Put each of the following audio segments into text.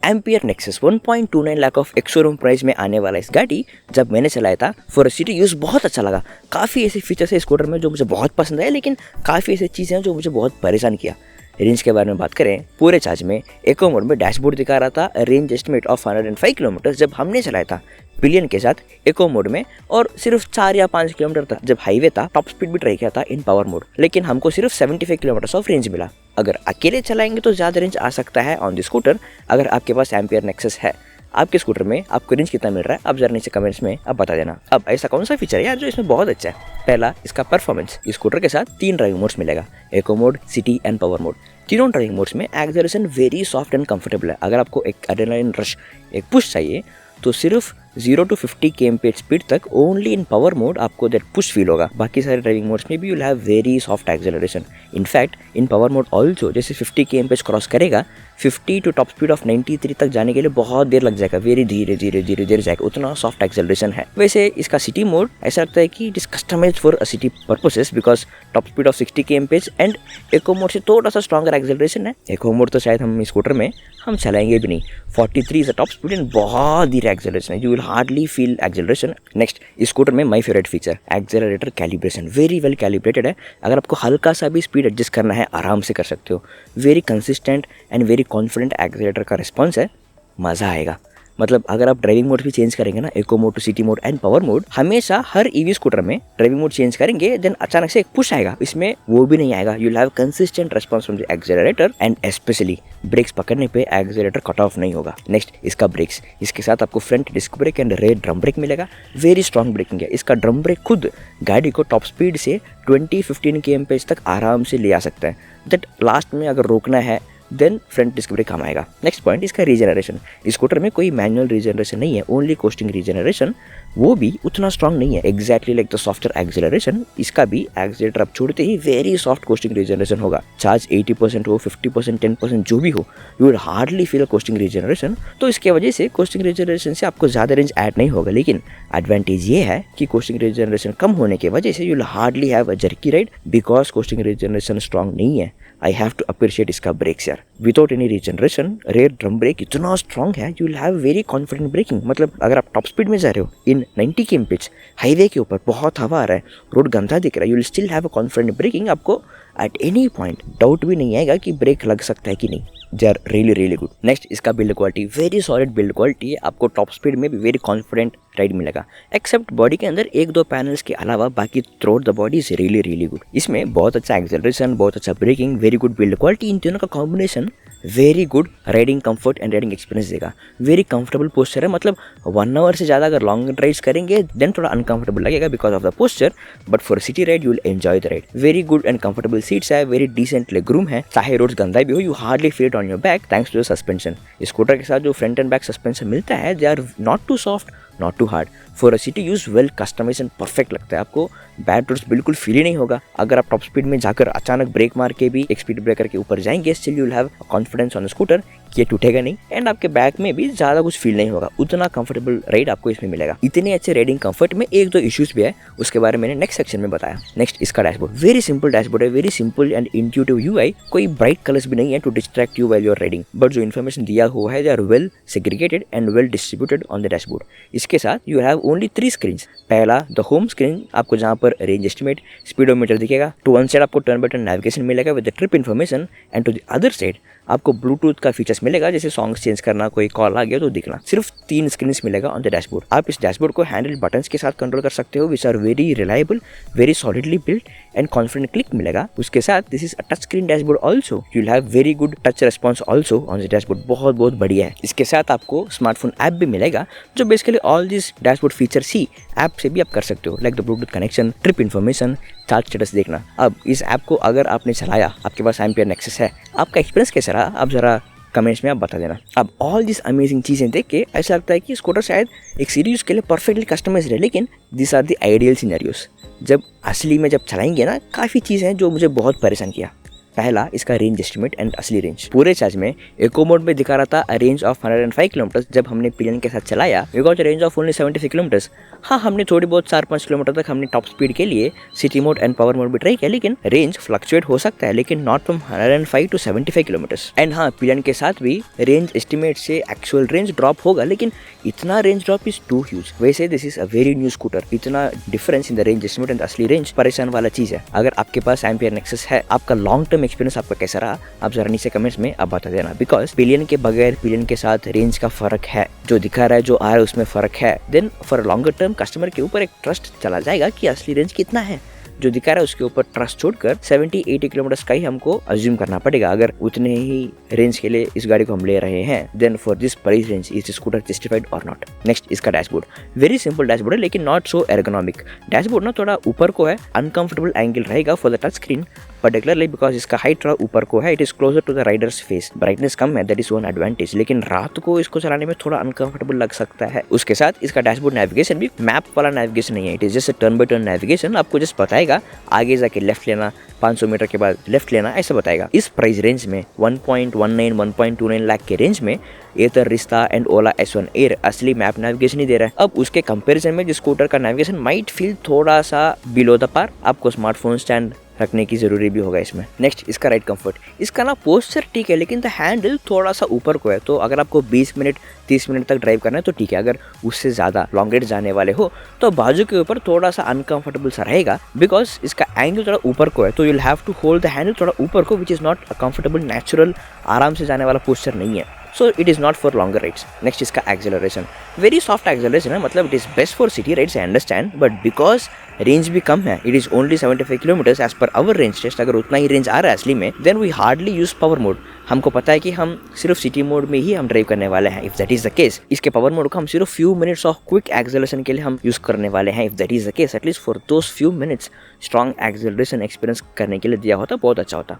Ampere nexus 1.29 lakh of ex showroom price में आने वाला इस गाड़ी जब मैंने चलाया था फॉर सिटी यूज़ बहुत अच्छा लगा। काफ़ी ऐसे फीचर्स है स्कूटर में जो मुझे बहुत पसंद है, लेकिन काफ़ी ऐसी चीज़ें हैं जो मुझे बहुत परेशान किया। रेंज के बारे में बात करें, पूरे चार्ज में इको मोड में डैशबोर्ड दिखा रहा था रेंज एस्टिमेट ऑफ 105 किलोमीटर जब हमने चलाया था पिलियन के साथ इको मोड में, और सिर्फ 4 या 5 किलोमीटर था जब हाईवे था। टॉप स्पीड भी ट्राई किया था इन पावर मोड, लेकिन हमको सिर्फ 75 किलोमीटर ऑफ रेंज मिला। अगर अकेले चलाएंगे तो ज़्यादा रेंज आ सकता है ऑन द स्कूटर अगर आपके पास एम्पियर नेक्सस है। आपके स्कूटर में आपको रेंज कितना मिल रहा है आप जरा नीचे कमेंट्स में आप बता देना। अब ऐसा कौन सा फीचर है यार जो इसमें बहुत अच्छा है? पहला, इसका परफॉर्मेंस। इस स्कूटर के साथ 3 ड्राइविंग मोड्स मिलेगा, eco mode, city and power mode. तीनों ड्राइविंग मोड्स में acceleration very soft and comfortable है। अगर आपको एक एड्रेनालिन रश, एक पुश चाहिए तो सिर्फ 0 to 50 kmph स्पीड तक ओनली इन पावर मोड आपको दैट पुश फील होगा। बाकी सारे ड्राइविंग मोड्स में भी you will have very soft acceleration. In fact in power mode also जैसे 50 kmph क्रॉस करेगा, 50 टू टॉप स्पीड ऑफ 93 तक जाने के लिए बहुत देर लग जाएगा, वेरी धीरे धीरे धीरे धीरे जाएगा, उतना सॉफ्ट एक्सेलरेशन है। वैसे इसका सिटी मोड ऐसा लगता है कि it is customised for a city purposes because top speed of 60 kmph and eco mode से थोड़ा सा स्ट्रॉन्गर एक्सेलरेशन है। इको मोड तो शायद हम स्कूटर में हम चलाएंगे भी नहीं। 43 इज टॉप स्पीड एंड बहुत धीरे एक्सेलरेशन है, you will hardly feel acceleration. Next, इस स्कूटर में my favourite feature accelerator calibration, very well calibrated है। अगर आपको हल्का सा भी स्पीड एडजस्ट करना है आराम से कर सकते हो। Very consistent and very confident accelerator का रिस्पॉन्स है, मज़ा आएगा। मतलब अगर आप ड्राइविंग मोड भी चेंज करेंगे ना, eco mode to city mode and power mode, हमेशा हर ईवी स्कूटर में ड्राइविंग मोड चेंज करेंगे देन अचानक से एक पुश आएगा, इसमें वो भी नहीं आएगा। You will have consistent response from the accelerator and especially brakes पकड़ने पे एक्सेलरेटर कट ऑफ नहीं होगा। नेक्स्ट, इसका ब्रेक्स। इसके साथ आपको front disc brake and rear drum brake मिलेगा। वेरी स्ट्रॉन्ग ब्रेकिंग है। इसका ड्रम ब्रेक खुद गाड़ी को टॉप स्पीड से 20-15 kmph तक आराम से ले आ सकता है। दैट लास्ट में अगर रोकना है देन फ्रंट डिस्क ब्रेक काम आएगा। नेक्स्ट पॉइंट, इसका रीजनरेशन। इस स्कूटर में कोई मैनुअल रीजनरेशन नहीं है, ओनली कोस्टिंग रीजनरेशन, वो भी उतना स्ट्रॉन्ग नहीं है। Exactly like the software acceleration, इसका भी एक्सेलरेटर आप छोड़ते ही वेरी सॉफ्ट कोस्टिंग रीजनरेशन होगा। चार्ज 80% हो, 50%, 10% जो भी हो, you will hardly feel costing regeneration. तो इसके वजह से कोस्टिंग रीजनरेशन से आपको ज़्यादा रेंज ऐड नहीं होगा, लेकिन एडवांटेज ये है कि कोस्टिंग रीजनरेशन कम होने की वजह से you will hardly have a jerky ride because coasting regeneration strong नहीं है। आई हैव टू अप्रिशिएट इसका ब्रेक्स यार, without any regeneration rear drum brake इतना स्ट्रॉन्ग है, you will have very confident braking. मतलब अगर आप टॉप स्पीड में जा रहे हो इन 90 kmph, हाईवे के ऊपर बहुत हवा आ रहा है, रोड गंदा दिख रहा है, you will still have a confident braking. आपको एट एनी पॉइंट डाउट भी नहीं आएगा कि ब्रेक लग सकता है कि नहीं। They are really really good. Next, इसका build quality, very solid build quality है। आपको टॉप स्पीड में भी वेरी कॉन्फिडेंट राइड मिलेगा, एक्सेप्ट बॉडी के अंदर 1-2 पैनल्स के अलावा बाकी through the body is really really good. इसमें बहुत अच्छा एक्सेलरेशन, बहुत अच्छा braking, very good build quality, इन तीनों का combination very good riding comfort and riding experience देगा। वेरी कंफर्टेबल पोस्चर है, मतलब 1 आवर से ज़्यादा अगर लॉन्ग ड्राइव्स करेंगे देन थोड़ा अनकंफर्टेबल लगेगा because of the posture, but for city ride you will enjoy the ride. Very good and comfortable seats है, वेरी डिसेंट लेग रूम है, चाहे रोड्स गंदा भी हो you hardly feel it on your back thanks to the suspension. Scooter के साथ जो front and back suspension मिलता है they are not too soft, not to hard, for a city use well customisation perfect लगता है। आपको bad roads बिल्कुल feel ही नहीं होगा। अगर आप टॉप स्पीड में जाकर अचानक ब्रेक मार के भी एक स्पीड ब्रेकर के ऊपर जाएंगे, still you will have confidence on the scooter कि ये टूटेगा नहीं एंड आपके बैक में भी ज़्यादा कुछ फील नहीं होगा। उतना कंफर्टेबल राइड आपको इसमें मिलेगा। इतने अच्छे राइडिंग कंफर्ट में 1-2 इश्यूज भी है, उसके बारे में मैंने नेक्स्ट सेक्शन में बताया। नेक्स्ट, इसका डैशबोर्ड, वेरी सिंपल डैशबोर्ड है, very simple and intuitive UI. कोई ब्राइट कलर्स भी नहीं है to distract you while you are riding, but जो इन्फॉर्मेशन दिया हुआ है they are well segregated and well distributed on the dashboard. इसके साथ यू हैव ओनली 3 स्क्रीन्स। पहला द होम स्क्रीन, आपको जहाँ पर रेंज एस्टिमेट, स्पीडोमीटर दिखेगा। टू वन साइड आपको टर्न बाय टर्न नेविगेशन मिलेगा with the trip information and to the other side आपको ब्लूटूथ का फीचर्स मिलेगा, जैसे सॉन्ग्स चेंज करना, कोई कॉल आ गया तो दिखना। सिर्फ 3 स्क्रीन्स मिलेगा ऑन द डैशबोर्ड। आप इस डैशबोर्ड को हैंडल बटन्स के साथ कंट्रोल कर सकते हो, which are very reliable, very solidly built and confident click मिलेगा। उसके साथ this is a touch screen dashboard also, you will have very good touch response also on the dashboard, बहुत बहुत बढ़िया है। इसके साथ आपको स्मार्टफोन ऐप भी मिलेगा जो basically all this dashboard features he app से भी आप कर सकते हो, like the Bluetooth connection, trip information, charge status देखना। अब इस ऐप को अगर आपने चलाया, आपके पास एम्पियर नेक्सस है, आपका एक्सपीरियंस कैसा रहा आप जरा कमेंट्स में आप बता देना। अब ऑल दिस अमेजिंग चीज़ें देख के ऐसा लगता है कि स्कूटर शायद एक सीरीज के लिए परफेक्टली कस्टमाइज्ड है, लेकिन this are the ideal scenarios. जब असली में जब चलाएंगे ना, काफ़ी चीज़ें हैं जो मुझे बहुत परेशान किया। पहला, इसका रेंज एस्टिमेट एंड असली रेंज। पूरे चार्ज में इको मोड में दिखा रहा था अ रेंज ऑफ 105 किलोमीटर। जब हमने पिलियन के साथ चलाया we got a range of only 75 kilometre. हाँ, हमने थोड़ी बहुत 4-5 किलोमीटर तक हमने टॉप स्पीड के लिए city mode and power mode भी ट्राई किया, लेकिन रेंज फ्लक्चुएट हो सकता है, लेकिन not from 105 to 75 kilometre. And हाँ, पिलियन के साथ भी रेंज एस्टिमेट से एक्चुअल रेंज ड्रॉप होगा, लेकिन इतना range drop is too huge. वैसे this is a very new scooter, इतना difference in the range estimate and असली रेंज परेशान वाला चीज है। अगर आपके पास एम्पियर नेक्सस है, आपका लॉन्ग टर्म एक्सपीरियंस आपका कैसा रहा, आप जरा नीचे कमेंट्स में आप बता देना। बिकॉज पिलियन के बगैर पिलियन के साथ रेंज का फर्क है, जो दिखा रहा है जो आ रहा है उसमें फर्क है। Then for longer term customer के ऊपर एक ट्रस्ट चला जाएगा कि असली रेंज कितना है। जो दिखा रहा है उसके ऊपर ट्रस्ट छोड़कर 70-80 किलोमीटर का ही हमको अज्यूम करना पड़ेगा। अगर उतने ही रेंज के लिए इस गाड़ी को हम ले रहे हैं, then for this price range is scooter justified और नॉट। नेक्स्ट, इसका डैशबोर्ड वेरी सिंपल डैशबोर्ड है, लेकिन नॉट सो एर्गोनॉमिक। डैशबोर्ड ना थोड़ा ऊपर को है, अनकंफर्टेबल एंगल रहेगा for the touch screen, particularly because इसका हाइट थोड़ा ऊपर को है। It is closer to the rider's face, brightness कम है, दैट इज वन एडवांटेज, लेकिन रात को इसको चलाने में थोड़ा अनकंफर्टेबल लग सकता है। उसके साथ इसका डैशबोर्ड नेविगेशन भी मैप वाला नेविगेशन नहीं है, it is just turn by turn navigation. आपको जस्ट बताएगा आगे जाके लेफ्ट लेना, 500 मीटर के बाद लेफ्ट लेना, ऐसा बताएगा। इस प्राइस रेंज में 1.19-1.29 लाख के रेंज में एथर, रिश्ता एंड ओला S1 एयर असली मैप नेविगेशन ही दे रहा है। अब उसके कंपैरिजन में जिस स्कूटर का नेविगेशन माइट फील थोड़ा सा बिलो द पार, आपको स्मार्टफोन स्टैंड रखने की जरूरी भी होगा इसमें। नेक्स्ट, इसका राइड कंफर्ट। इसका ना पोस्चर ठीक है, लेकिन द हैंडल थोड़ा सा ऊपर को है, तो अगर आपको 20 मिनट 30 मिनट तक ड्राइव करना है तो ठीक है। अगर उससे ज़्यादा लॉन्ग राइड जाने वाले हो तो बाजू के ऊपर थोड़ा सा अनकंफर्टेबल सा रहेगा, बिकॉज इसका एंगल थोड़ा ऊपर को है, तो you will have to hold the handle थोड़ा ऊपर को, which is not a comfortable natural आराम से जाने वाला पोस्चर नहीं है। So it is not for longer rides. Next, इसका एक्सेलरेशन वेरी सॉफ्ट एक्सेलरेशन है, मतलब it is best for city rides, I understand, but because range भी कम है, it is only 75 kilometre as per hour range test. अगर उतना ही range आ रहा है असली में, then we hardly use power mode. हमको पता है कि हम सिर्फ सिटी मोड में ही हम ड्राइव करने वाले हैं। If that is the case, इसके पावर मोड को हम सिर्फ few minutes of quick acceleration के लिए हम यूज करने वाले हैं। If that is the case, at least for those few minutes strong acceleration experience करने के लिए दिया होता, बहुत अच्छा होता।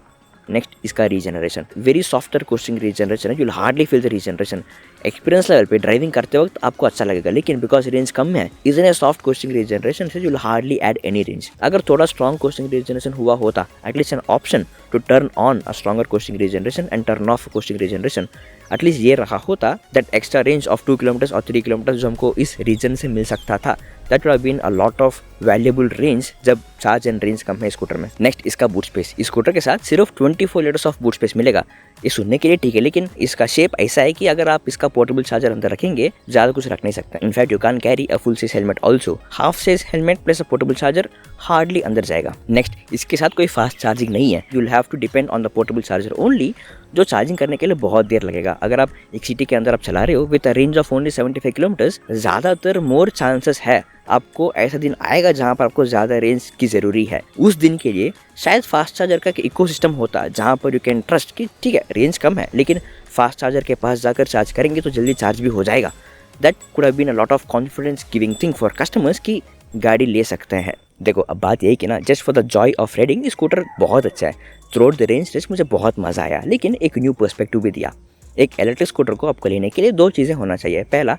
नेक्स्ट, इसका regeneration very softer coasting regeneration है, you will hardly feel the regeneration. Experience level पे ड्राइविंग करते वक्त आपको अच्छा लगेगा, लेकिन बिकॉज रेंज कम है, is a soft coasting regeneration से you will hardly add any range. अगर थोड़ा स्ट्रॉन्ग कोस्टिंग रीजनरेशन हुआ होता, at least an option to turn on a stronger coasting regeneration and turn off coasting regeneration, at least ये रहा होता that extra range of 2 kilometre और 3 kilometre जो हमको इस रीजन से मिल सकता था, that would have been a lot of valuable range जब चार्ज एंड रेंज कम है स्कूटर में। नेक्स्ट, इसका बूट स्पेस। इस स्कूटर के साथ सिर्फ 24 लीटर्स ऑफ बूट स्पेस मिलेगा। ये सुनने के लिए ठीक है, लेकिन इसका शेप ऐसा है कि अगर आप इसका पोर्टेबल चार्जर अंदर रखेंगे ज़्यादा कुछ रख नहीं सकते। In fact you can carry a full size helmet also, half size helmet plus a portable charger hardly अंदर जाएगा। नेक्स्ट, इसके साथ कोई फास्ट चार्जिंग नहीं है, you will have to depend on the portable charger only, जो चार्जिंग करने के लिए बहुत देर लगेगा। अगर आप एक सिटी के अंदर आप चला रहे हो with a range of only 75 kilometres, ज़्यादातर मोर चांसेस है आपको ऐसा दिन आएगा जहाँ पर आपको ज़्यादा रेंज की ज़रूरी है। उस दिन के लिए शायद फास्ट चार्जर का इकोसिस्टम होता है जहाँ पर यू कैन ट्रस्ट कि ठीक है रेंज कम है, लेकिन फास्ट चार्जर के पास जाकर चार्ज करेंगे तो जल्दी चार्ज भी हो जाएगा। That could have been a lot of confidence giving thing for customers की गाड़ी ले सकते हैं। देखो, अब बात यही कि ना, just for the Joy of riding scooter बहुत अच्छा है। थ्रू द रेंज टेस्ट मुझे बहुत मज़ा आया, लेकिन एक न्यू पर्सपेक्टिव भी दिया। एक इलेक्ट्रिक स्कूटर को आपको लेने के लिए 2 चीज़ें होना चाहिए। पहला,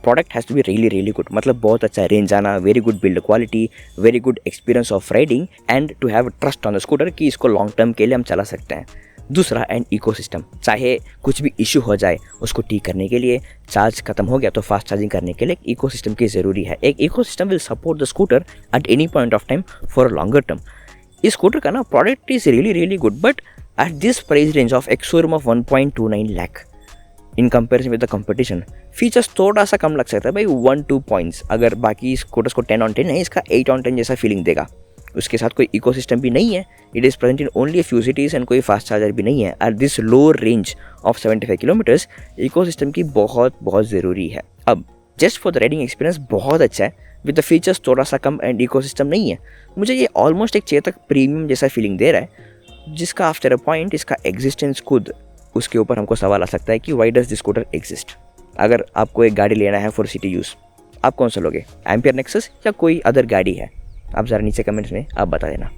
product has to be really good, मतलब बहुत अच्छा रेंज आना, very good build quality, very good experience of riding and to have trust on the scooter कि इसको लॉन्ग टर्म के लिए हम चला सकते हैं। दूसरा, एंड इकोसिस्टम, चाहे कुछ भी इशू हो जाए उसको ठीक करने के लिए, चार्ज खत्म हो गया तो फास्ट चार्जिंग करने के लिए इकोसिस्टम की ज़रूरी है। एक ecosystem will support the scooter at any point of time for longer term. इस स्कूटर का ना product is really good, but at this price range of ex showroom of 1.29 lakh in comparison with the competition, features थोड़ा सा कम लग सकता है भाई, 1-2 points. अगर बाकी स्कूटर्स को 10 on 10 है, इसका 8 on 10 जैसा फीलिंग देगा। उसके साथ कोई इकोसिस्टम भी नहीं है, it is present in only few cities and कोई फास्ट चार्जर भी नहीं है। At this low range of 75 kilometres ecosystem की बहुत ज़रूरी है। अब just for the riding experience बहुत अच्छा है, विद द फीचर्स थोड़ा सा कम एंड इकोसिस्टम नहीं है। मुझे ये ऑलमोस्ट एक चेतक प्रीमियम जैसा फीलिंग दे रहा है, जिसका आफ्टर अ पॉइंट इसका एग्जिस्टेंस खुद, उसके ऊपर हमको सवाल आ सकता है कि why does this scooter exist. अगर आपको एक गाड़ी लेना है फॉर सिटी यूज़, आप कौन सा लोगे, एम्पियर नेक्सस या कोई अदर गाड़ी है? आप ज़रा नीचे कमेंट्स में आप बता देना।